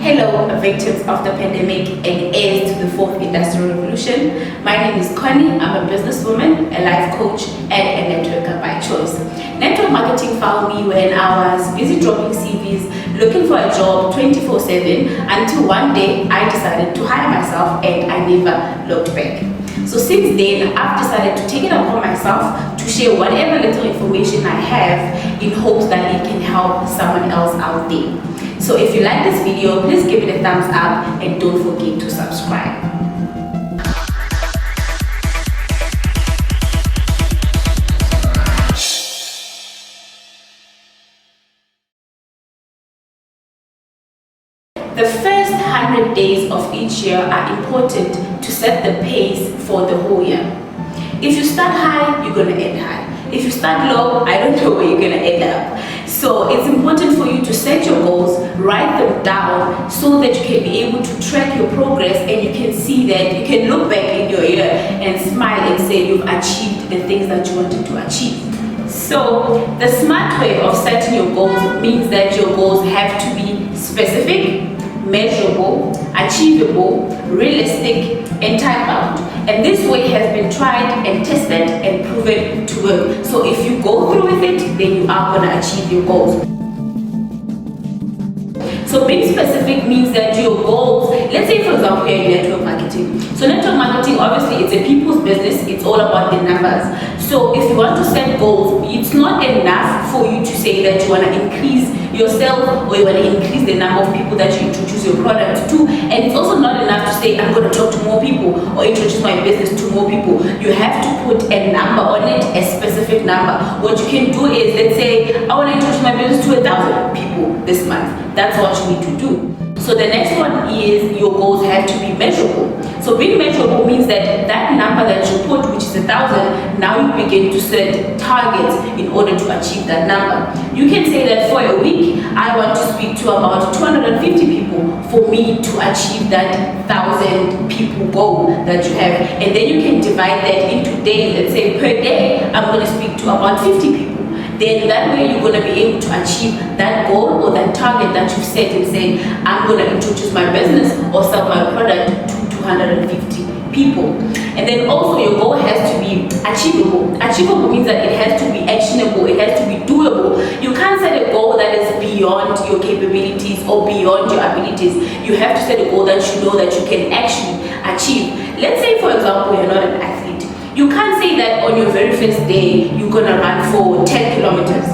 Hello, victims of the pandemic and heirs to the fourth industrial revolution. My name is Connie. I'm a businesswoman, a life coach, and a networker by choice. Network marketing found me when I was busy dropping CVs, looking for a job 24/7, until one day I decided to hire myself and I never looked back. So since then, I've decided to take it upon myself to share whatever little information I have in hopes that it can help someone else out there. So if you like this video, please give it a thumbs up and don't forget to subscribe. The first 100 days of each year are important to set the pace for the whole year. If you start high, you're going to end high. If you start low, I don't know where you're going to end up. So it's important for you to set your goals, write them down so that you can be able to track your progress and you can see that you can look back in your year and smile and say you've achieved the things that you wanted to achieve. So the smart way of setting your goals means that your goals have to be specific, measurable, achievable, realistic, and time-bound. And this way has been tried and tested and proven to work. So if you go through with it, then you are going to achieve your goals. So being specific means that your goals, let's say for example you're in network marketing. So network marketing, obviously it's a people's business, it's all about the numbers. So if you want to set goals, it's not enough for you to say that you want to increase your sales or you want to increase the number of people that you introduce your product to. And it's also not enough to say I'm going to talk to more people or introduce my business to more people. You have to put a number on it, a specific number. What you can do is, let's say I want to introduce my business to 1,000 people this month. That's what you need to do. So the next one is your goals have to be measurable. So being measurable means that that number that you put, which is 1,000, now you begin to set targets in order to achieve that number. You can say that for a week, I want to speak to about 250 people for me to achieve that 1,000 people goal that you have. And then you can divide that into days. Let's say per day, I'm going to speak to about 50 people. Then that way you're going to be able to achieve that goal or that target that you've set and say, I'm going to introduce my business or sell my product to 250 people. And then also your goal has to be achievable. Achievable means that it has to be actionable, it has to be doable. You can't set a goal that is beyond your capabilities or beyond your abilities. You have to set a goal that you know that you can actually achieve. Let's say for example you're not an athlete. You can't say that on your very first day you're gonna run for 10 kilometers.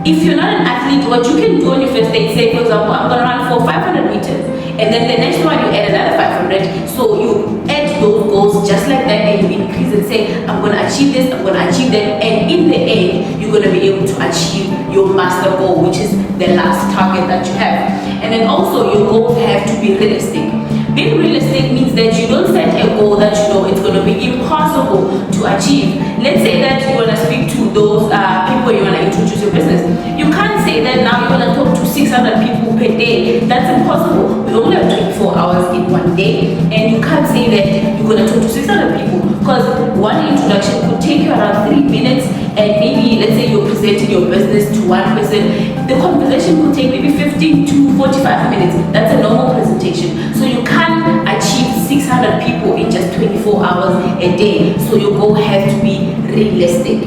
If you're not an athlete, what you can do on your first day, say for example, I'm gonna run for 500 meters, and then the next one you add another 500. So you add those goals just like that, and you increase and say, I'm gonna achieve this, I'm gonna achieve that, and in the end, you're gonna be able to achieve your master goal, which is the last target that you have. And then also your goals have to be realistic. Being realistic means that you don't set a goal that you know it's going to be impossible to achieve. Let's say that you want to speak to those people you want to introduce your business. You can't say that now you're going to talk to 600 people per day. That's impossible. We only have 24 hours in one day, and you can't say that you're going to talk to 600 people because one introduction could take you around 3 minutes, and maybe let's say you're presenting your business to one person. The conversation could take maybe 15 to 45 minutes. That's a normal presentation. So you can't achieve 600 people in just 24 hours a day. So your goal has to be realistic.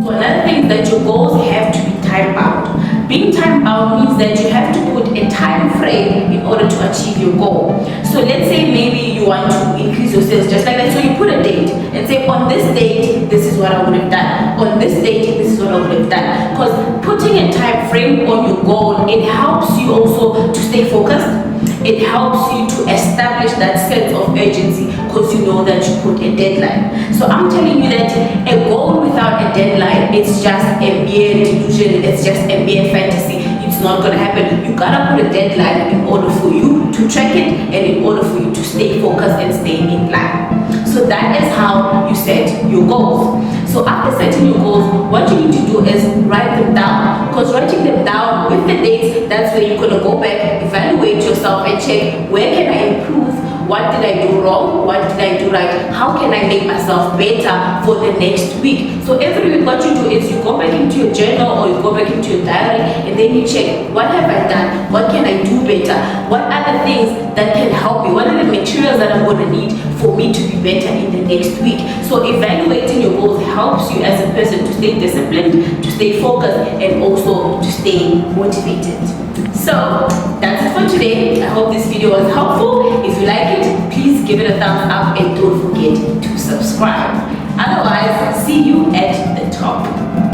So another thing is that your goals have to be time bound. Being time bound means that you have to put a time frame in order to achieve your goal. So let's say maybe you want to increase your sales just like that. So you put a date and say on this date, this is what I would have done. On this date, this is what I would have done. Because putting a time frame on your goal, it helps you also to stay focused. It helps you to establish that sense of urgency because you know that you put a deadline. So I'm telling you that a goal without a deadline, it's just a mere delusion, it's just a mere fantasy. It's not going to happen. You gotta put a deadline in order for you to track it and in order for you to stay focused and stay in line. So that is how you set your goals. So after setting your goals, what you need to do is write them down. Because writing them down with the dates, that's where you're going to go back, evaluate yourself and check where can I improve, what did I do wrong, what did I do right, how can I make myself better for the next week. So every week what you do is you go back into your journal or you go back into your diary and then you check what have I done, what can I do better, what other things that can help me? What are the materials that I'm going to need for me to be better in the next week? So evaluating your goals helps you as a person to stay disciplined, to stay focused, and also to stay motivated. So that's it for today. I hope this video was helpful. If you like it, please give it a thumbs up and don't forget to subscribe. Otherwise, see you at the top.